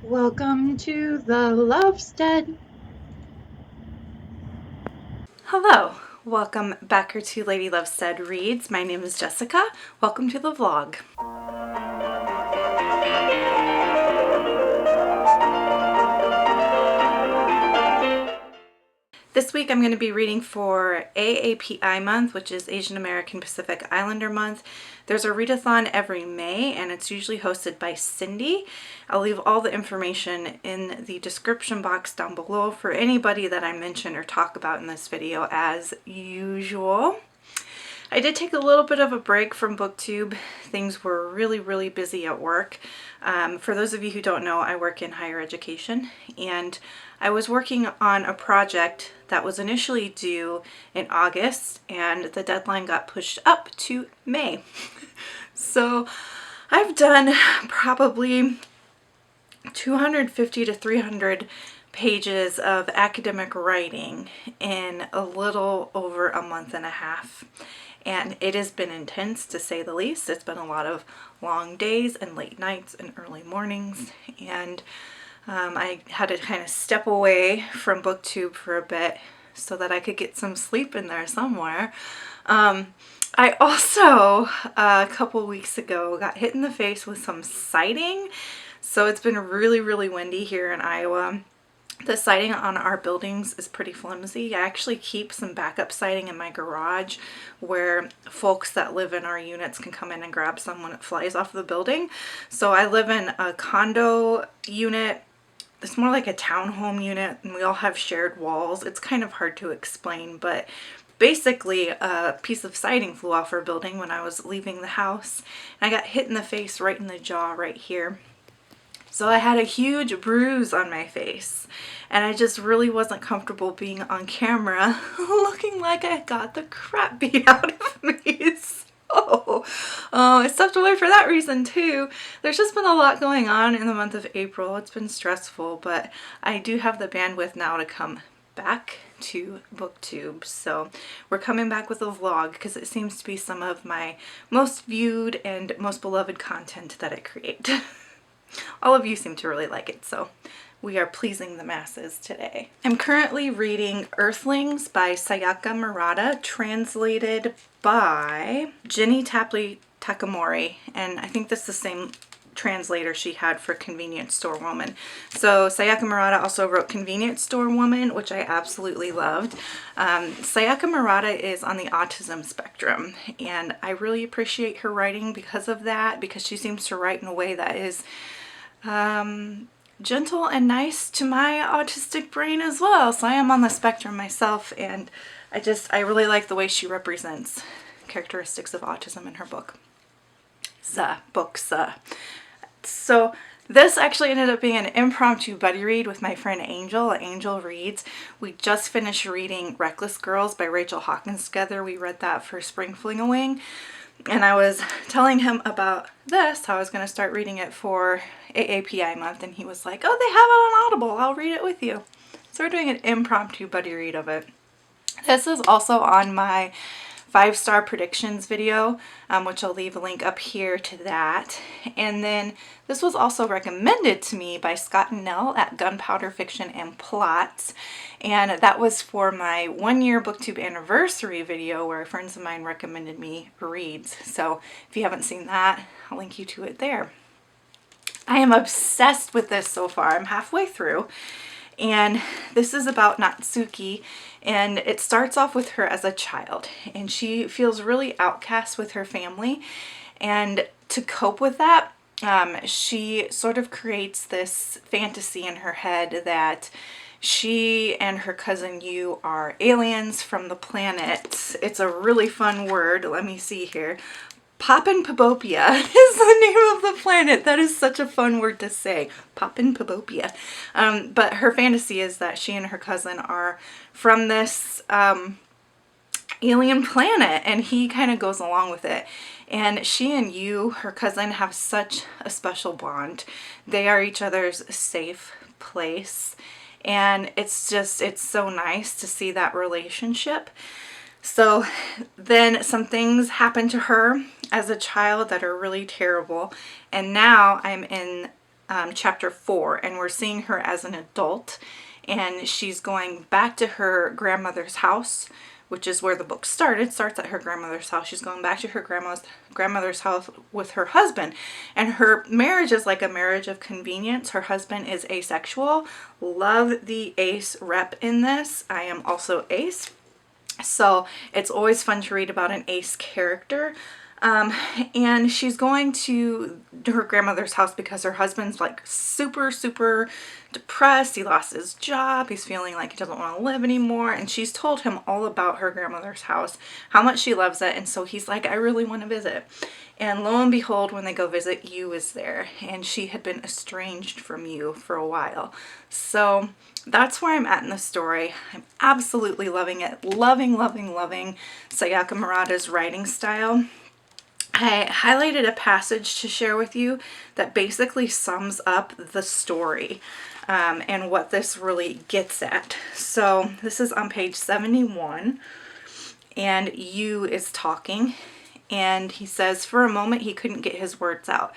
Welcome to the Lovestead. Hello, welcome back to Lady Lovestead Reads. My name is Jessica. Welcome to the vlog. This week I'm going to be reading for AAPI Month, which is Asian American Pacific Islander Month. There's a readathon every May and it's usually hosted by Cindy. I'll leave all the information in the description box down below for anybody that I mention or talk about in this video as usual. I did take a little bit of a break from BookTube. Things were really busy at work. For those of you who don't know, I work in higher education and I was working on a project that was initially due in August and the deadline got pushed up to May. So I've done probably 250 to 300 pages of academic writing in a little over a month and a half. And it has been intense to say the least. It's been a lot of long days and late nights and early mornings. And I had to kind of step away from BookTube for a bit so that I could get some sleep in there somewhere. I also, a couple weeks ago, got hit in the face with some siding. So it's been really windy here in Iowa. The siding on our buildings is pretty flimsy. I actually keep some backup siding in my garage where folks that live in our units can come in and grab some when it flies off the building. So I live in a condo unit. It's more like a townhome unit and we all have shared walls. It's kind of hard to explain, but basically a piece of siding flew off our building when I was leaving the house and I got hit in the face right in the jaw right here. So I had a huge bruise on my face and I just really wasn't comfortable being on camera looking like I got the crap beat out of me. So I stepped away for that reason too. There's just been a lot going on in the month of April. It's been stressful, but I do have the bandwidth now to come back to BookTube. So we're coming back with a vlog because it seems to be some of my most viewed and most beloved content that I create. All of you seem to really like it, so we are pleasing the masses today. I'm currently reading Earthlings by Sayaka Murata, translated by Jenny Tapley Takamori, and I think that's the same translator she had for Convenience Store Woman. So Sayaka Murata also wrote Convenience Store Woman, which I absolutely loved. Sayaka Murata is on the autism spectrum, and I really appreciate her writing because of that, because she seems to write in a way that is gentle and nice to my autistic brain as well. So I am on the spectrum myself, and I really like the way she represents characteristics of autism in her books. So this actually ended up being an impromptu buddy read with my friend Angel at Angel Reads. We just finished reading Reckless Girls by Rachel Hawkins together. We read that for Spring Fling a Wing. And I was telling him about this, how I was going to start reading it for AAPI month, and he was like, oh, they have it on Audible, I'll read it with you. So we're doing an impromptu buddy read of it. This is also on my 5-star predictions video, which I'll leave a link up here to that. And then this was also recommended to me by Scott and Nell at Gunpowder Fiction and Plots. And that was for my 1-year BookTube anniversary video where friends of mine recommended me reads. So if you haven't seen that, I'll link you to it there. I am obsessed with this so far. I'm halfway through. And this is about Natsuki, and it starts off with her as a child, and she feels really outcast with her family, and to cope with that, she sort of creates this fantasy in her head that she and her cousin Yu are aliens from the planet. It's a really fun word. Let me see here. Papinpabopia is the name of the planet. That is such a fun word to say. Papinpabopia. But her fantasy is that she and her cousin are from this alien planet, and he kind of goes along with it. And she and Yu, her cousin, have such a special bond. They are each other's safe place. And it's so nice to see that relationship. So then some things happen to her as a child that are really terrible, and now I'm in chapter 4, and we're seeing her as an adult, and she's going back to her grandmother's house, which is where the book started. It starts at her grandmother's house. She's going back to her grandmother's house with her husband, and her marriage is like a marriage of convenience. Her husband is asexual. Love the ace rep in this. I am also ace, so it's always fun to read about an ace character. And she's going to her grandmother's house because her husband's like super, super depressed. He lost his job. He's feeling like he doesn't want to live anymore. And she's told him all about her grandmother's house, how much she loves it. And so he's like, I really want to visit. And lo and behold, when they go visit, Yu is there. And she had been estranged from Yu for a while. So that's where I'm at in the story. I'm absolutely loving it. Loving, loving, loving Sayaka Murata's writing style. I highlighted a passage to share with you that basically sums up the story and what this really gets at. So this is on page 71, and Yu is talking, and he says, for a moment he couldn't get his words out.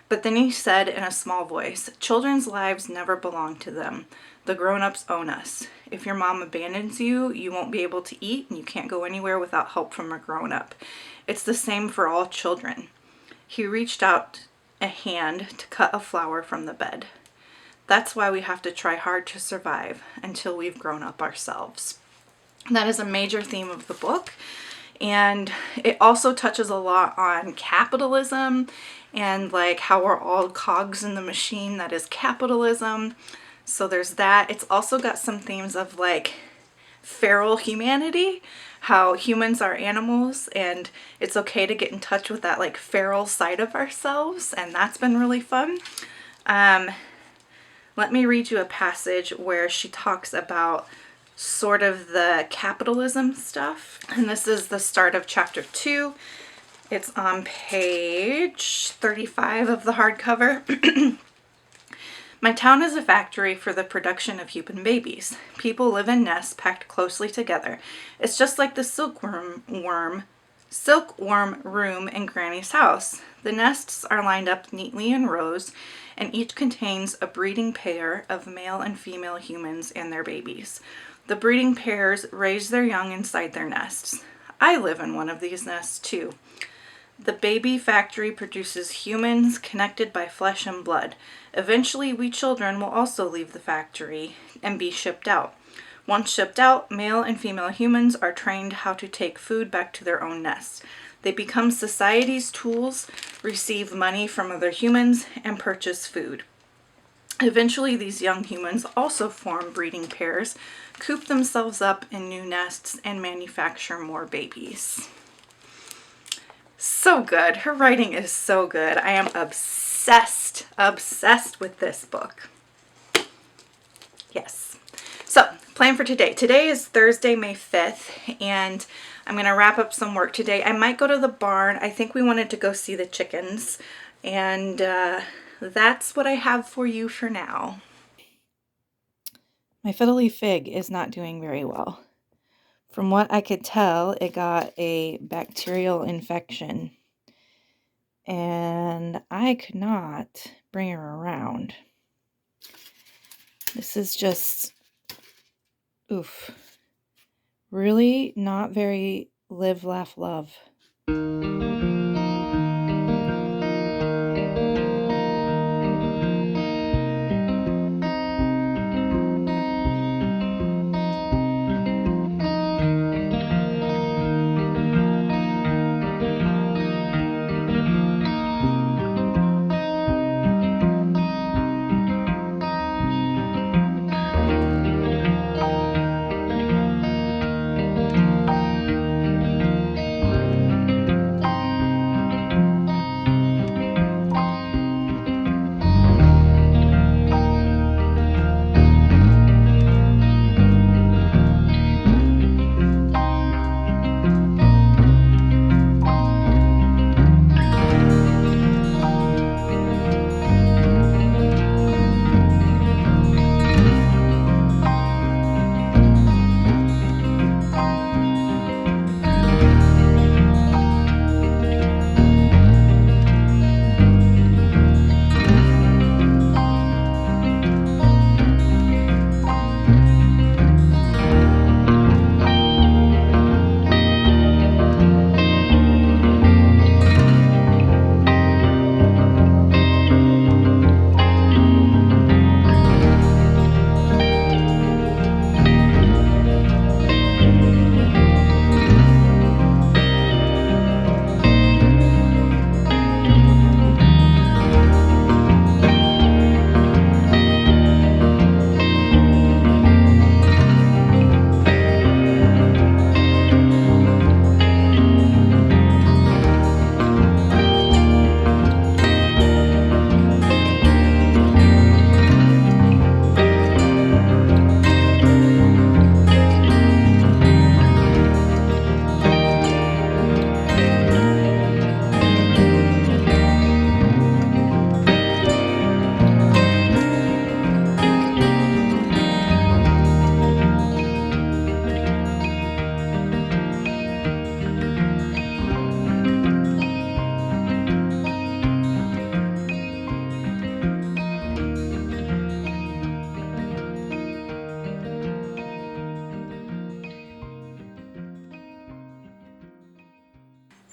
But then he said in a small voice, children's lives never belong to them. The grown-ups own us. If your mom abandons you, you won't be able to eat, and you can't go anywhere without help from a grown-up. It's the same for all children. He reached out a hand to cut a flower from the bed. That's why we have to try hard to survive until we've grown up ourselves. That is a major theme of the book. And it also touches a lot on capitalism and like how we're all cogs in the machine that is capitalism. So there's that. It's also got some themes of like feral humanity, how humans are animals and it's okay to get in touch with that like feral side of ourselves, and that's been really fun. Let me read you a passage where she talks about sort of the capitalism stuff, and this is the start of chapter 2. It's on page 35 of the hardcover. My town is a factory for the production of human babies. People live in nests packed closely together. It's just like the silkworm room in Granny's house. The nests are lined up neatly in rows, and each contains a breeding pair of male and female humans and their babies. The breeding pairs raise their young inside their nests. I live in one of these nests too. The baby factory produces humans connected by flesh and blood. Eventually, we children will also leave the factory and be shipped out. Once shipped out, male and female humans are trained how to take food back to their own nests. They become society's tools, receive money from other humans, and purchase food. Eventually, these young humans also form breeding pairs, coop themselves up in new nests, and manufacture more babies. So good. Her writing is so good. I am obsessed with this book. Yes. So, plan for today. Today is Thursday, May 5th, and I'm going to wrap up some work today. I might go to the barn. I think we wanted to go see the chickens, and that's what I have for you for now. My fiddly fig is not doing very well. From what I could tell, it got a bacterial infection, and I could not bring her around. This is just, oof, really not very live, laugh, love.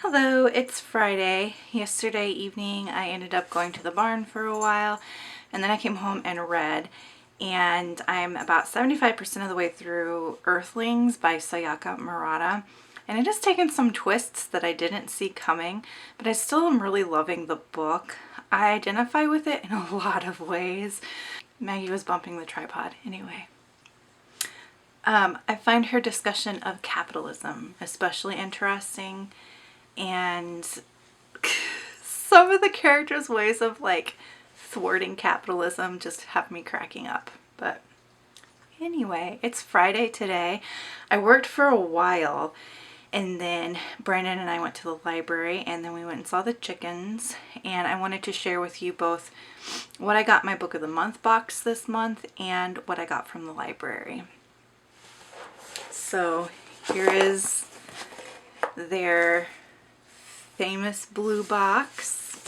Although it's Friday, yesterday evening I ended up going to the barn for a while, and then I came home and read, and I'm about 75% of the way through Earthlings by Sayaka Murata, and it has taken some twists that I didn't see coming, but I still am really loving the book. I identify with it in a lot of ways. Maggie was bumping the tripod anyway. I find her discussion of capitalism especially interesting, and some of the characters' ways of like thwarting capitalism just have me cracking up. But anyway, it's Friday today. I worked for a while, and then Brandon and I went to the library, and then we went and saw the chickens, and I wanted to share with you both what I got in my book of the month box this month and what I got from the library. So here is their famous blue box.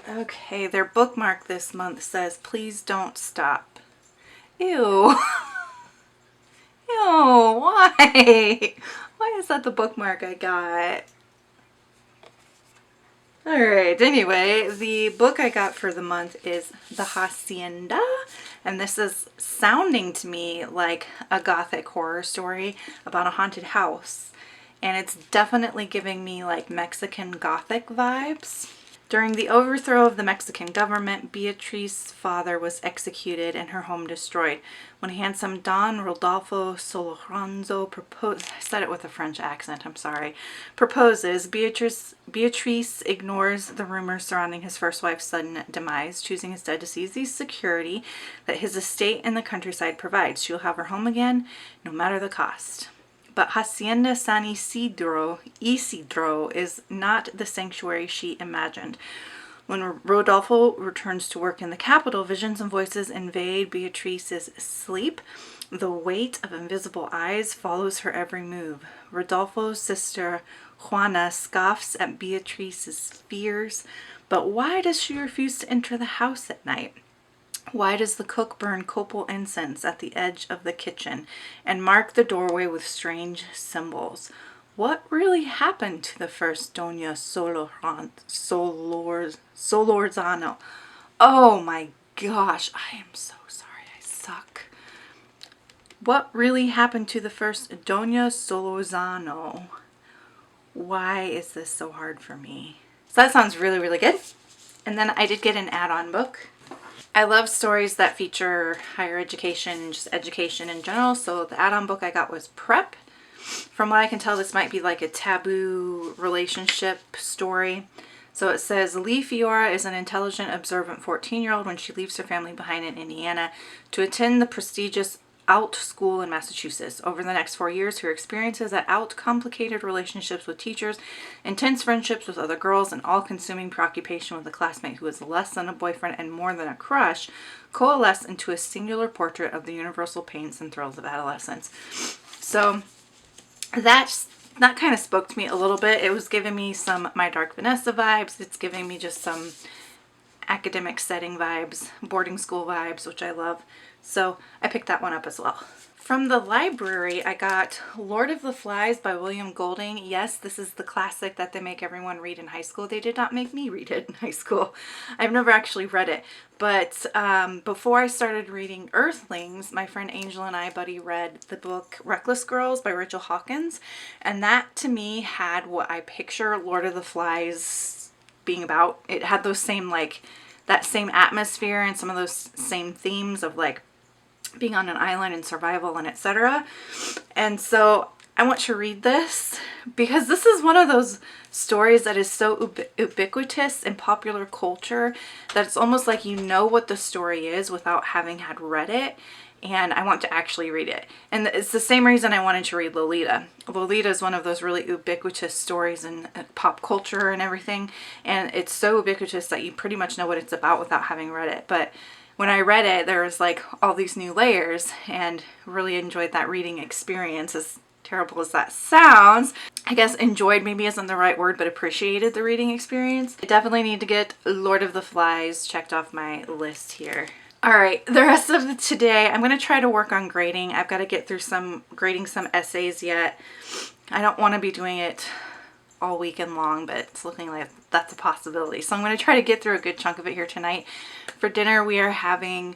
Okay, their bookmark this month says, "Please don't stop." Ew. Ew, why? Why is that the bookmark I got? Alright, anyway, the book I got for the month is The Hacienda, and this is sounding to me like a gothic horror story about a haunted house, and it's definitely giving me like Mexican gothic vibes. During the overthrow of the Mexican government, Beatrice's father was executed and her home destroyed. When handsome Don Rodolfo Solorzano proposes, I said it with a French accent, I'm sorry, proposes, Beatrice ignores the rumors surrounding his first wife's sudden demise, choosing instead to seize the security that his estate in the countryside provides. She'll have her home again, no matter the cost. But Hacienda San Isidro is not the sanctuary she imagined. When Rodolfo returns to work in the capital, visions and voices invade Beatrice's sleep. The weight of invisible eyes follows her every move. Rodolfo's sister Juana scoffs at Beatrice's fears, but why does she refuse to enter the house at night? Why does the cook burn copal incense at the edge of the kitchen and mark the doorway with strange symbols? What really happened to the first Doña Solorzano? Oh my gosh, I am so sorry, I suck. What really happened to the first Doña Solorzano? Why is this so hard for me? So that sounds really, really good. And then I did get an add-on book. I love stories that feature higher education, just education in general, so the add-on book I got was Prep. From what I can tell, this might be like a taboo relationship story. So it says, Lee Fiora is an intelligent, observant 14-year-old when she leaves her family behind in Indiana to attend the prestigious Out School in Massachusetts. Over the next 4 years, her experiences at Out, complicated relationships with teachers, intense friendships with other girls, and all-consuming preoccupation with a classmate who is less than a boyfriend and more than a crush, coalesce into a singular portrait of the universal pains and thrills of adolescence. So that kind of spoke to me a little bit. It was giving me some My Dark Vanessa vibes. It's giving me just some academic setting vibes, boarding school vibes, which I love. So I picked that one up as well. From the library, I got Lord of the Flies by William Golding. Yes, this is the classic that they make everyone read in high school. They did not make me read it in high school. I've never actually read it. But before I started reading Earthlings, my friend Angel and I, buddy, read the book Reckless Girls by Rachel Hawkins. And that, to me, had what I picture Lord of the Flies being about. It had those same, like, that same atmosphere and some of those same themes of, like, being on an island and survival and etc. And so I want to read this because this is one of those stories that is so ubiquitous in popular culture that it's almost like you know what the story is without having had read it, and I want to actually read it. And it's the same reason I wanted to read Lolita. Lolita is one of those really ubiquitous stories in pop culture and everything, and it's so ubiquitous that you pretty much know what it's about without having read it. But when I read it, there was like all these new layers, and really enjoyed that reading experience. As terrible as that sounds, I guess enjoyed maybe isn't the right word, but appreciated the reading experience. I definitely need to get Lord of the Flies checked off my list here. All right, the rest of today, I'm going to try to work on grading. I've got to get through grading some essays yet. I don't want to be doing it all weekend long, but it's looking like that's a possibility. So I'm going to try to get through a good chunk of it here tonight. For dinner, we are having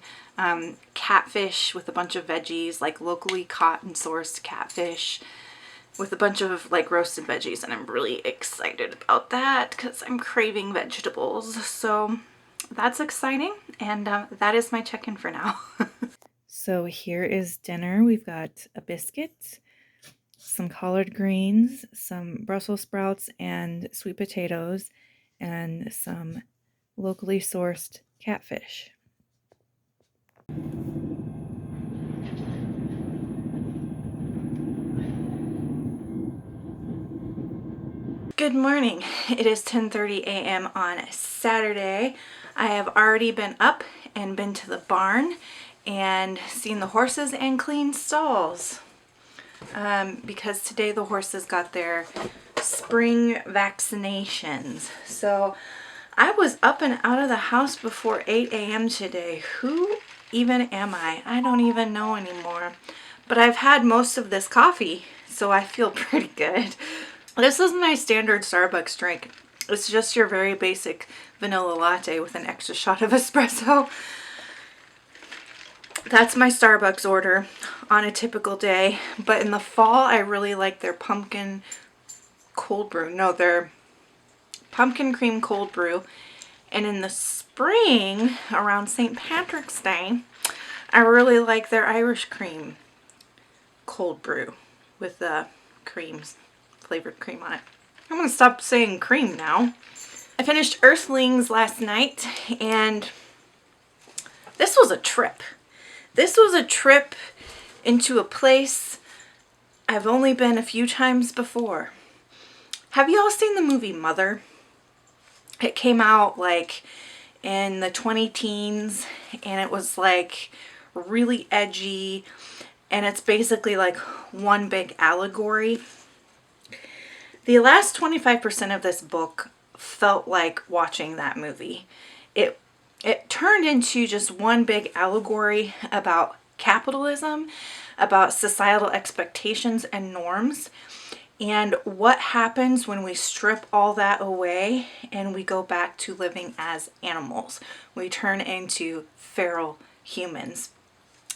catfish with a bunch of veggies, like locally caught and sourced catfish with a bunch of like roasted veggies, and I'm really excited about that because I'm craving vegetables. So that's exciting, and that is my check-in for now. So here is dinner. We've got a biscuit, some collard greens, some Brussels sprouts and sweet potatoes, and some locally sourced catfish. Good morning. It is 10:30 a.m. on Saturday. I have already been up and been to the barn and seen the horses and cleaned stalls. Because today the horses got their spring vaccinations. So I was up and out of the house before 8 a.m. today. Who even am I? I don't even know anymore. But I've had most of this coffee, so I feel pretty good. This is my standard Starbucks drink. It's just your very basic vanilla latte with an extra shot of espresso. That's my Starbucks order on a typical day. But in the fall, I really like their pumpkin cold brew. No, their pumpkin cream cold brew. And in the spring, around St. Patrick's Day, I really like their Irish cream cold brew with the flavored cream on it. I'm gonna stop saying cream now. I finished Earthlings last night, and this was a trip. This was a trip into a place I've only been a few times before. Have you all seen the movie Mother? It came out like in the 20 teens, and it was like really edgy, and it's basically like one big allegory. The last 25% of this book felt like watching that movie. It turned into just one big allegory about capitalism, about societal expectations and norms, and what happens when we strip all that away and we go back to living as animals. We turn into feral humans.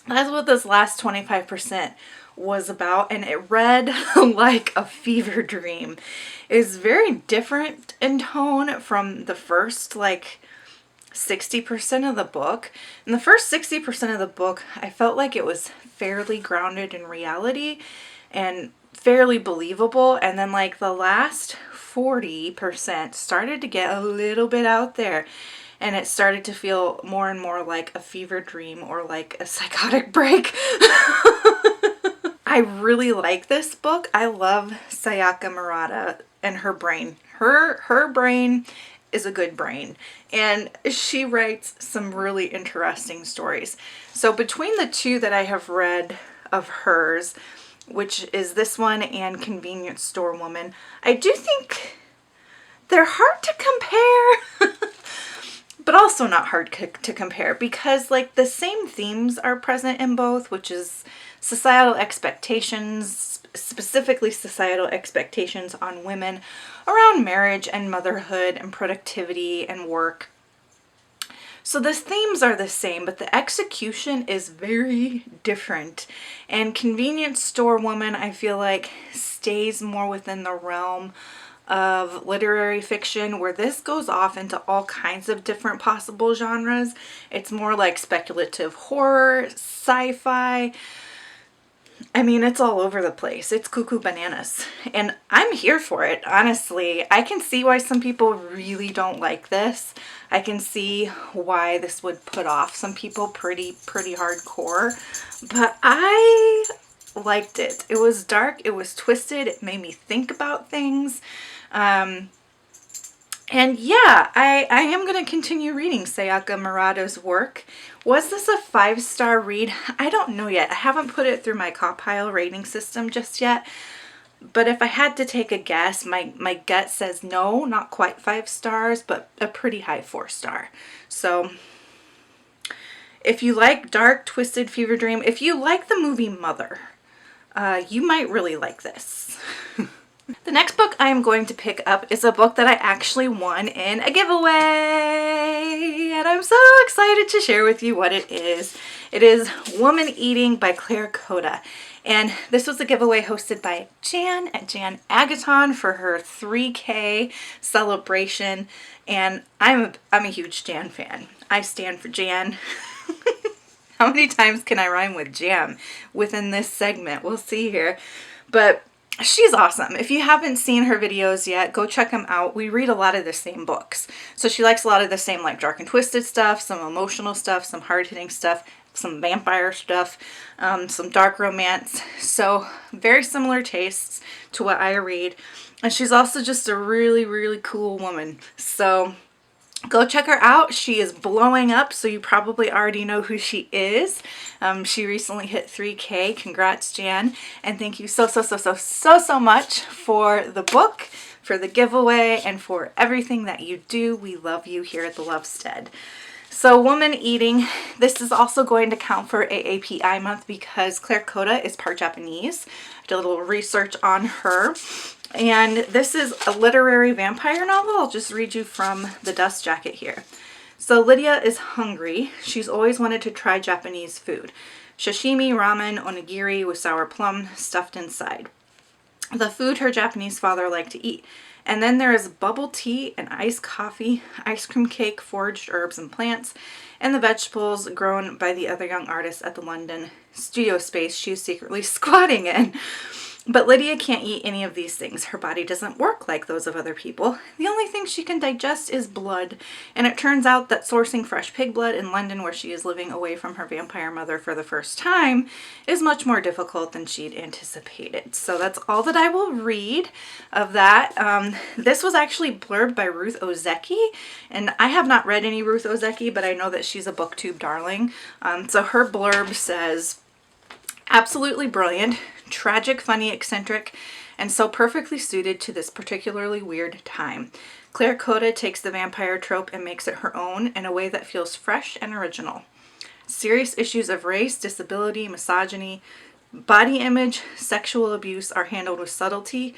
That's what this last 25% was about, and it read like a fever dream. It's very different in tone from the first 60% of the book. In the first 60% of the book, I felt like it was fairly grounded in reality and fairly believable, and then like the last 40% started to get a little bit out there. And it started to feel more and more like a fever dream or like a psychotic break. I really like this book. I love Sayaka Murata and her brain. Her brain is a good brain. And she writes some really interesting stories. So between the two that I have read of hers, which is this one and Convenience Store Woman, I do think they're hard to compare. But also not hard to compare, because like the same themes are present in both, which is societal expectations, specifically societal expectations on women around marriage and motherhood and productivity and work. So the themes are the same, but the execution is very different. And Convenience Store Woman, I feel like, stays more within the realm of literary fiction, where this goes off into all kinds of different possible genres. It's more like speculative horror, sci-fi. I mean, it's all over the place. It's cuckoo bananas. And I'm here for it, honestly. I can see why some people really don't like this. I can see why this would put off some people pretty hardcore. But I liked it. It was dark. It was twisted. It made me think about things. And yeah, I am going to continue reading Sayaka Murata's work. Was this a 5-star read? I don't know yet. I haven't put it through my Compile rating system just yet. But if I had to take a guess, my gut says no, not quite 5 stars, but a pretty high 4-star. So if you like dark, twisted fever dream, if you like the movie Mother, You might really like this. The next book I am going to pick up is a book that I actually won in a giveaway, and I'm so excited to share with you what it is. It is Woman Eating by Claire Coda, and this was a giveaway hosted by Jan at Jan Agaton for her 3K celebration, and I'm a huge Jan fan. I stand for Jan. How many times can I rhyme with jam within this segment? We'll see here. But she's awesome. If you haven't seen her videos yet, go check them out. We read a lot of the same books. So she likes a lot of the same like dark and twisted stuff, some emotional stuff, some hard-hitting stuff, some vampire stuff, some dark romance. So very similar tastes to what I read. And she's also just a really, really cool woman. So go check her out. She is blowing up, so you probably already know who she is. She recently hit 3K. Congrats, Jan. And thank you so much for the book, for the giveaway, and for everything that you do. We love you here at the Lovestead. So Woman Eating, this is also going to count for AAPI month because Claire Coda is part Japanese. I did a little research on her. And this is a literary vampire novel. I'll just read you from the dust jacket here. So Lydia is hungry. She's always wanted to try Japanese food. Sashimi, ramen, onigiri with sour plum stuffed inside. The food her Japanese father liked to eat. And then there is bubble tea and iced coffee, ice cream cake, foraged herbs and plants, and the vegetables grown by the other young artists at the London studio space she's secretly squatting in. But Lydia can't eat any of these things. Her body doesn't work like those of other people. The only thing she can digest is blood, and it turns out that sourcing fresh pig blood in London, where she is living away from her vampire mother for the first time, is much more difficult than she'd anticipated. So that's all that I will read of that. This was actually blurbed by Ruth Ozeki, and I have not read any Ruth Ozeki, but I know that she's a booktube darling. So her blurb says, absolutely brilliant, tragic, funny, eccentric, and so perfectly suited to this particularly weird time. Claire Coda takes the vampire trope and makes it her own in a way that feels fresh and original. Serious issues of race, disability, misogyny, body image, sexual abuse are handled with subtlety,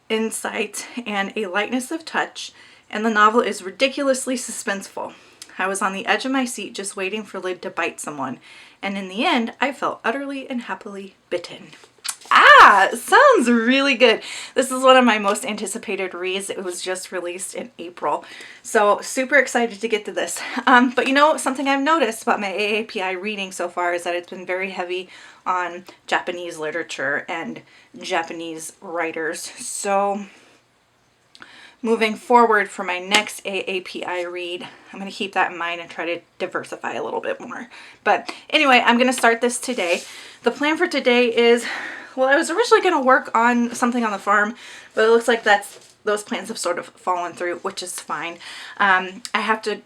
insight, and a lightness of touch, and the novel is ridiculously suspenseful. I was on the edge of my seat just waiting for Lyd to bite someone, and in the end, I felt utterly and happily bitten. Sounds really good. This is one of my most anticipated reads. It was just released in April. So super excited to get to this. But you know, something I've noticed about my AAPI reading so far is that it's been very heavy on Japanese literature and Japanese writers. So moving forward for my next AAPI read, I'm going to keep that in mind and try to diversify a little bit more. But anyway, I'm going to start this today. The plan for today is, well, I was originally going to work on something on the farm, but it looks like those plans have sort of fallen through, which is fine. I have to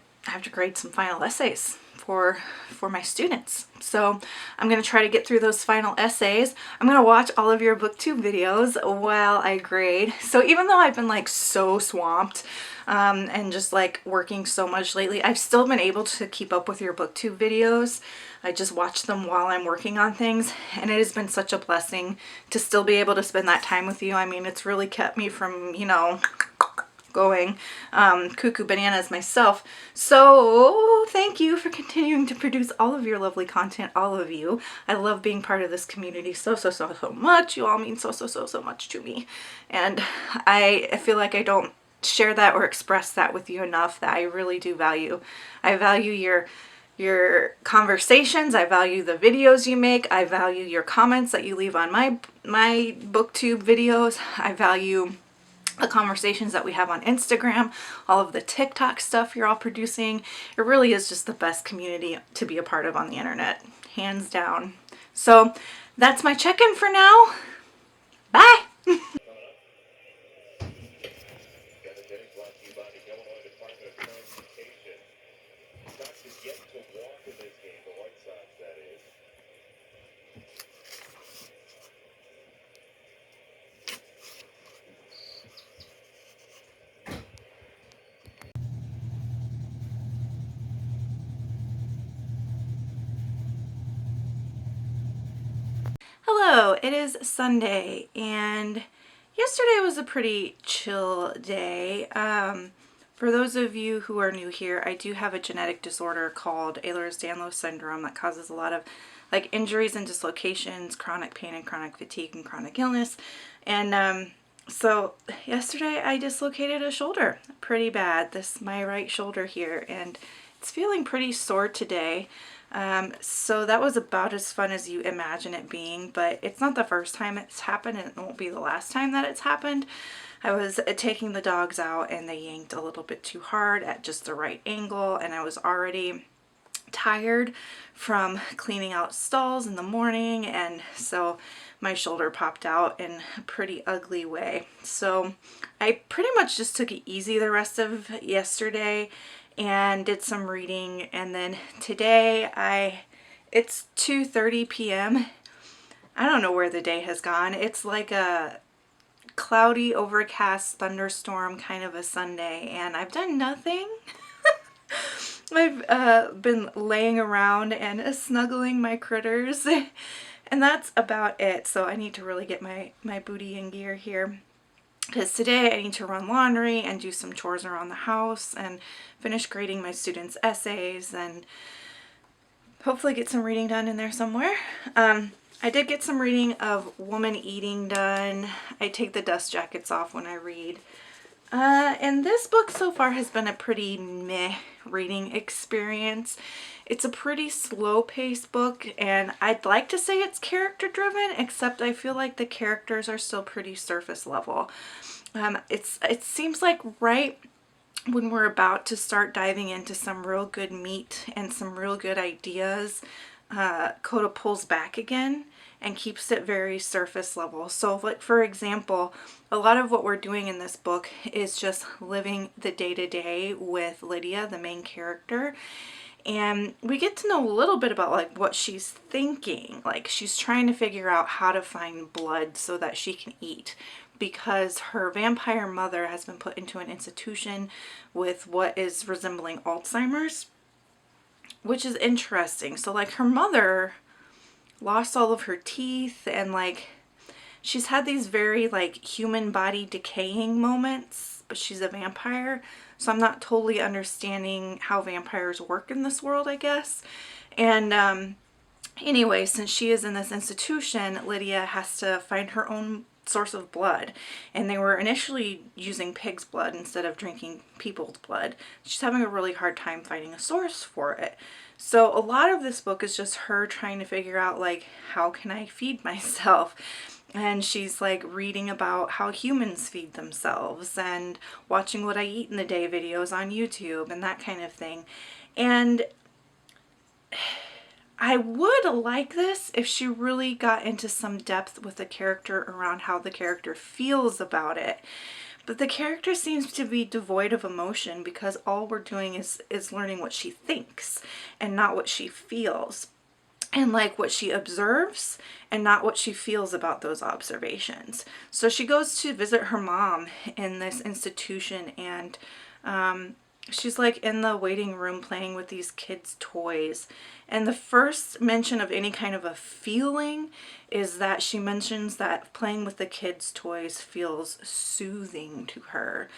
grade some final essays for my students. So I'm going to try to get through those final essays. I'm going to watch all of your booktube videos while I grade. So even though I've been like so swamped and just like working so much lately, I've still been able to keep up with your booktube videos. I just watch them while I'm working on things, and it has been such a blessing to still be able to spend that time with you. I mean, it's really kept me from, you know, going cuckoo bananas myself. So thank you for continuing to produce all of your lovely content, all of you. I love being part of this community so much. You all mean so much to me, and I feel like I don't share that or express that with you enough, that I really do value. I value your conversations. I value the videos you make. I value your comments that you leave on my booktube videos. I value the conversations that we have on Instagram, all of the TikTok stuff you're all producing. It really is just the best community to be a part of on the internet, hands down. So that's my check-in for now. Bye. Hello, it is Sunday, and yesterday was a pretty chill day. For those of you who are new here, I do have a genetic disorder called Ehlers-Danlos syndrome that causes a lot of like injuries and dislocations, chronic pain and chronic fatigue and chronic illness. And so yesterday I dislocated a shoulder pretty bad, my right shoulder here, and it's feeling pretty sore today. So that was about as fun as you imagine it being, but it's not the first time it's happened, and it won't be the last time that it's happened. I was taking the dogs out and they yanked a little bit too hard at just the right angle, and I was already tired from cleaning out stalls in the morning, and so my shoulder popped out in a pretty ugly way. So I pretty much just took it easy the rest of yesterday and did some reading, and then today it's 2:30 p.m. I don't know where the day has gone. It's like a cloudy, overcast, thunderstorm kind of a Sunday, and I've done nothing. I've been laying around and snuggling my critters, and that's about it. So I need to really get my booty in gear here, because today I need to run laundry and do some chores around the house and finish grading my students' essays and hopefully get some reading done in there somewhere. I did get some reading of Woman Eating done. I take the dust jackets off when I read. And this book so far has been a pretty meh reading experience. It's a pretty slow-paced book, and I'd like to say it's character-driven, except I feel like the characters are still pretty surface level. It seems like right when we're about to start diving into some real good meat and some real good ideas, Coda pulls back again and keeps it very surface level. So like, for example, a lot of what we're doing in this book is just living the day-to-day with Lydia, the main character. And we get to know a little bit about like what she's thinking. Like, she's trying to figure out how to find blood so that she can eat, because her vampire mother has been put into an institution with what is resembling Alzheimer's, which is interesting. So like, her mother lost all of her teeth, and like, she's had these very like human body decaying moments, but she's a vampire. So I'm not totally understanding how vampires work in this world, I guess. And anyway, since she is in this institution, Lydia has to find her own source of blood, and they were initially using pig's blood instead of drinking people's blood. She's having a really hard time finding a source for it. So a lot of this book is just her trying to figure out like, how can I feed myself? And she's like reading about how humans feed themselves and watching what I eat in the day videos on YouTube and that kind of thing. And I would like this if she really got into some depth with the character around how the character feels about it. But the character seems to be devoid of emotion, because all we're doing is learning what she thinks and not what she feels. And like what she observes and not what she feels about those observations. So she goes to visit her mom in this institution, and she's like in the waiting room playing with these kids' toys. And the first mention of any kind of a feeling is that she mentions that playing with the kids' toys feels soothing to her.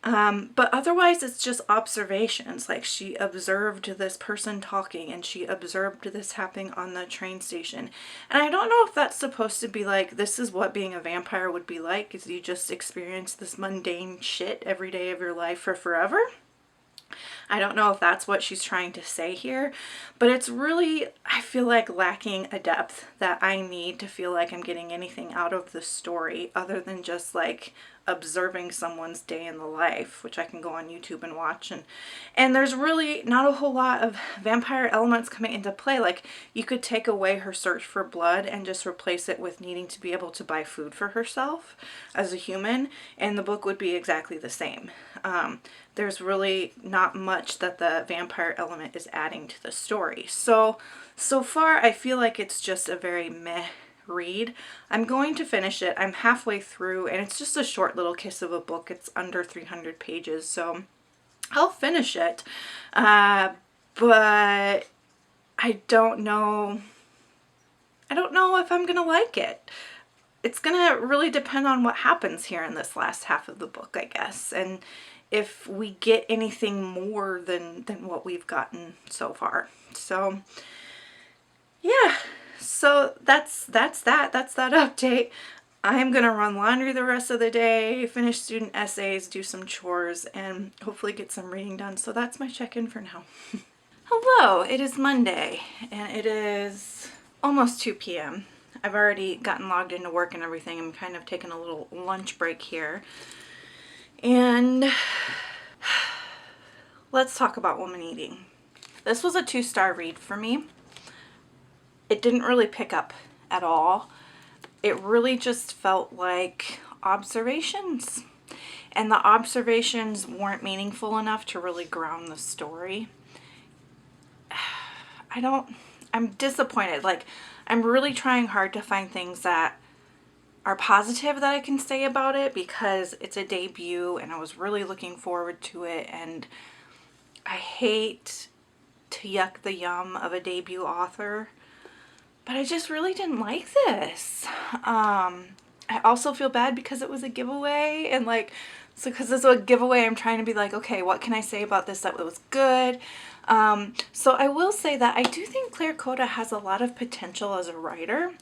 But otherwise it's just observations. Like, she observed this person talking, and she observed this happening on the train station. And I don't know if that's supposed to be like, this is what being a vampire would be like, is you just experience this mundane shit every day of your life for forever. I don't know if that's what she's trying to say here, but it's really, I feel like, lacking a depth that I need to feel like I'm getting anything out of the story other than just like observing someone's day in the life, which I can go on YouTube and watch. And there's really not a whole lot of vampire elements coming into play. Like, you could take away her search for blood and just replace it with needing to be able to buy food for herself as a human, and the book would be exactly the same. There's really not much that the vampire element is adding to the story. So far I feel like it's just a very meh read. I'm going to finish it. I'm halfway through, and it's just a short little kiss of a book. It's under 300 pages, so I'll finish it. But I don't know I don't know if I'm gonna like it. It's gonna really depend on what happens here in this last half of the book, I guess, and if we get anything more than what we've gotten so far. So yeah, so that's that update. I'm gonna run laundry the rest of the day, finish student essays, do some chores, and hopefully get some reading done. So that's my check-in for now. Hello, it is Monday, and it is almost 2 p.m. I've already gotten logged into work and everything. I'm kind of taking a little lunch break here. And let's talk about woman eating. This was a 2-star read for me. It didn't really pick up at all. It really just felt like observations. And the observations weren't meaningful enough to really ground the story. I'm disappointed. Like, I'm really trying hard to find things that are positive that I can say about it, because it's a debut and I was really looking forward to it, and I hate to yuck the yum of a debut author, but I just really didn't like this. I also feel bad because it was a giveaway, and like, so because it's a giveaway, I'm trying to be like, okay, what can I say about this that was good? So I will say that I do think Claire Cota has a lot of potential as a writer.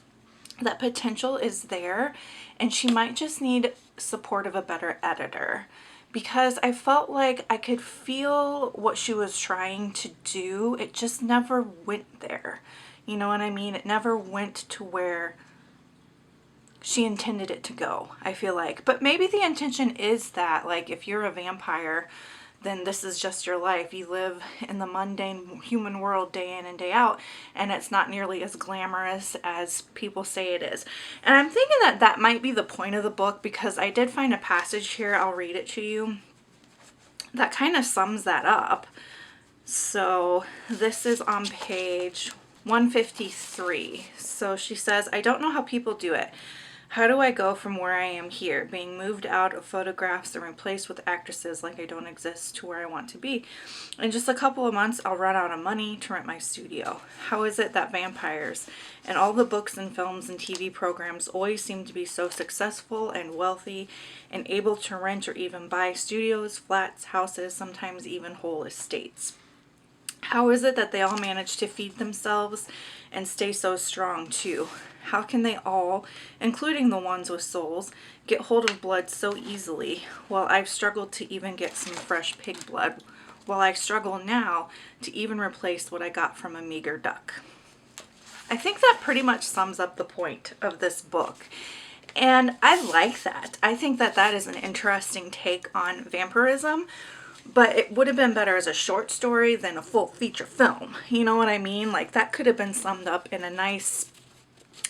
That potential is there, and she might just need support of a better editor, because I felt like I could feel what she was trying to do. It just never went there. You know what I mean? It never went to where she intended it to go, I feel like. But maybe the intention is that, like, if you're a vampire, then this is just your life. You live in the mundane human world day in and day out, and it's not nearly as glamorous as people say it is. And I'm thinking that that might be the point of the book, because I did find a passage here, I'll read it to you, that kind of sums that up. So this is on page 153. So she says, I don't know how people do it. How do I go from where I am here, being moved out of photographs and replaced with actresses like I don't exist, to where I want to be? In just a couple of months, I'll run out of money to rent my studio. How is it that vampires and all the books and films and TV programs always seem to be so successful and wealthy and able to rent or even buy studios, flats, houses, sometimes even whole estates? How is it that they all manage to feed themselves and stay so strong too? How can they all, including the ones with souls, get hold of blood so easily, while I've struggled to even get some fresh pig blood, while I struggle now to even replace what I got from a meager duck? I think that pretty much sums up the point of this book. And I like that. I think that that is an interesting take on vampirism, but it would have been better as a short story than a full feature film. You know what I mean? Like, that could have been summed up in a nice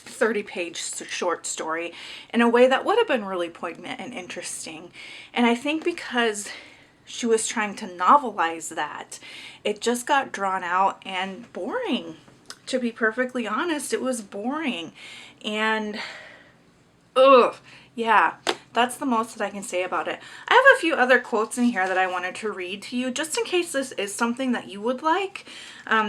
30-page short story in a way that would have been really poignant and interesting. And I think because she was trying to novelize that, it just got drawn out and boring. To be perfectly honest, it was boring. And ugh, yeah, that's the most that I can say about it. I have a few other quotes in here that I wanted to read to you, just in case this is something that you would like.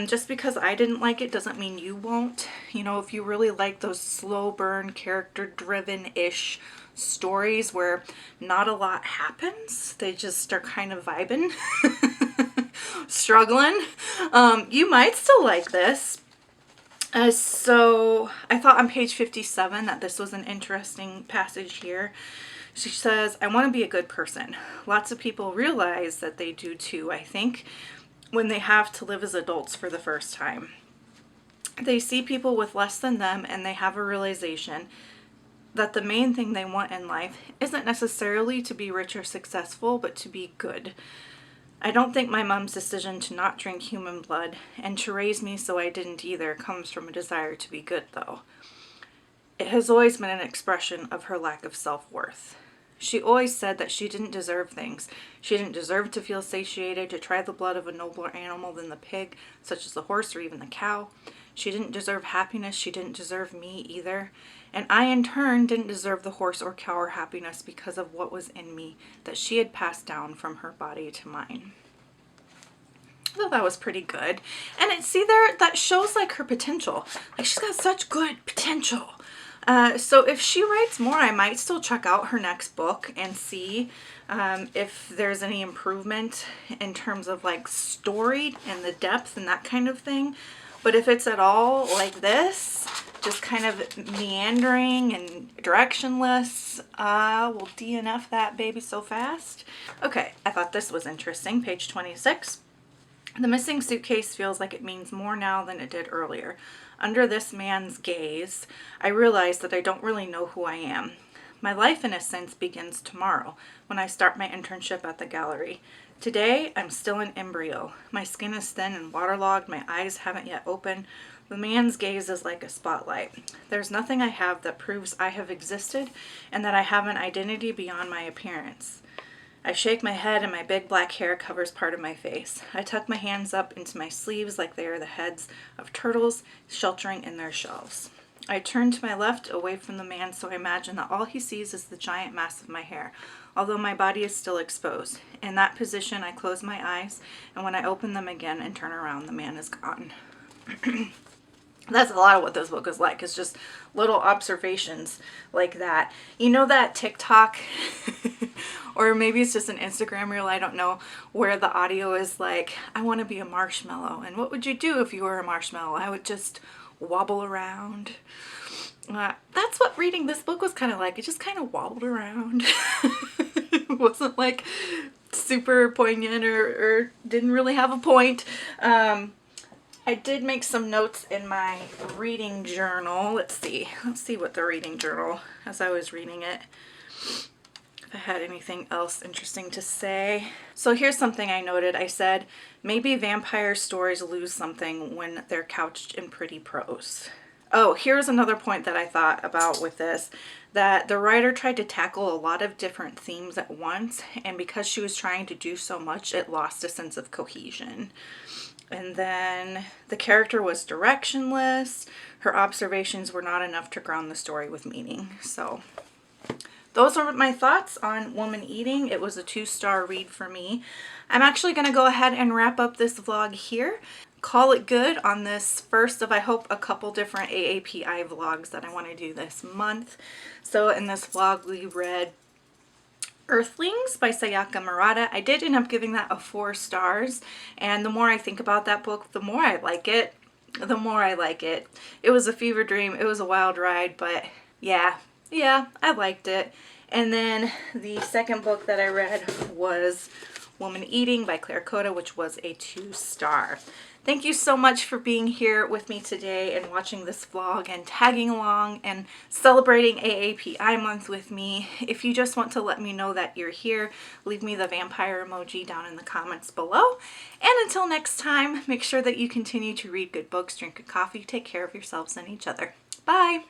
Just because I didn't like it doesn't mean you won't. You know, if you really like those slow burn, character-driven-ish stories where not a lot happens, they just are kind of vibing, struggling, you might still like this. So I thought on page 57 that this was an interesting passage here. She says, I want to be a good person. Lots of people realize that they do too, I think, when they have to live as adults for the first time. They see people with less than them, and they have a realization that the main thing they want in life isn't necessarily to be rich or successful, but to be good. I don't think my mom's decision to not drink human blood and to raise me so I didn't either comes from a desire to be good, though. It has always been an expression of her lack of self-worth. She always said that she didn't deserve things. She didn't deserve to feel satiated, to try the blood of a nobler animal than the pig, such as the horse or even the cow. She didn't deserve happiness. She didn't deserve me either. And I, in turn, didn't deserve the horse or cow or happiness because of what was in me that she had passed down from her body to mine. I thought that was pretty good. And see there, that shows like her potential. Like she's got such good potential. So if she writes more, I might still check out her next book and see if there's any improvement in terms of like story and the depth and that kind of thing. But if it's at all like this, just kind of meandering and directionless, we'll DNF that baby so fast. Okay, I thought this was interesting. Page 26. The missing suitcase feels like it means more now than it did earlier. Under this man's gaze, I realize that I don't really know who I am. My life, in a sense, begins tomorrow, when I start my internship at the gallery. Today, I'm still an embryo. My skin is thin and waterlogged, my eyes haven't yet opened. The man's gaze is like a spotlight. There's nothing I have that proves I have existed and that I have an identity beyond my appearance. I shake my head and my big black hair covers part of my face. I tuck my hands up into my sleeves like they are the heads of turtles sheltering in their shells. I turn to my left away from the man, so I imagine that all he sees is the giant mass of my hair, although my body is still exposed. In that position, I close my eyes, and when I open them again and turn around, the man is gone. That's a lot of what this book is like. It's just little observations like that. You know that TikTok, or maybe it's just an Instagram reel, I don't know, where the audio is like, I want to be a marshmallow. And what would you do if you were a marshmallow? I would just wobble around. That's what reading this book was kind of like. It just kind of wobbled around. It wasn't like super poignant or didn't really have a point. I did make some notes in my reading journal. Let's see what the reading journal, as I was reading it, if I had anything else interesting to say. So here's something I noted. I said, maybe vampire stories lose something when they're couched in pretty prose. Oh, here's another point that I thought about with this, that the writer tried to tackle a lot of different themes at once, and because she was trying to do so much, it lost a sense of cohesion. And then the character was directionless. Her observations were not enough to ground the story with meaning. So those are my thoughts on Woman Eating. It was a 2-star read for me. I'm actually going to go ahead and wrap up this vlog here. Call it good on this first of, I hope, a couple different AAPI vlogs that I want to do this month. So in this vlog, we read Earthlings by Sayaka Murata. I did end up giving that a 4 stars, and the more I think about that book, the more I like it. The more I like it. It was a fever dream. It was a wild ride, but yeah, I liked it. And then the second book that I read was Woman Eating by Claire Coda, which was a 2-star. Thank you so much for being here with me today and watching this vlog and tagging along and celebrating AAPI month with me. If you just want to let me know that you're here, leave me the vampire emoji down in the comments below. And until next time, make sure that you continue to read good books, drink good coffee, take care of yourselves and each other. Bye!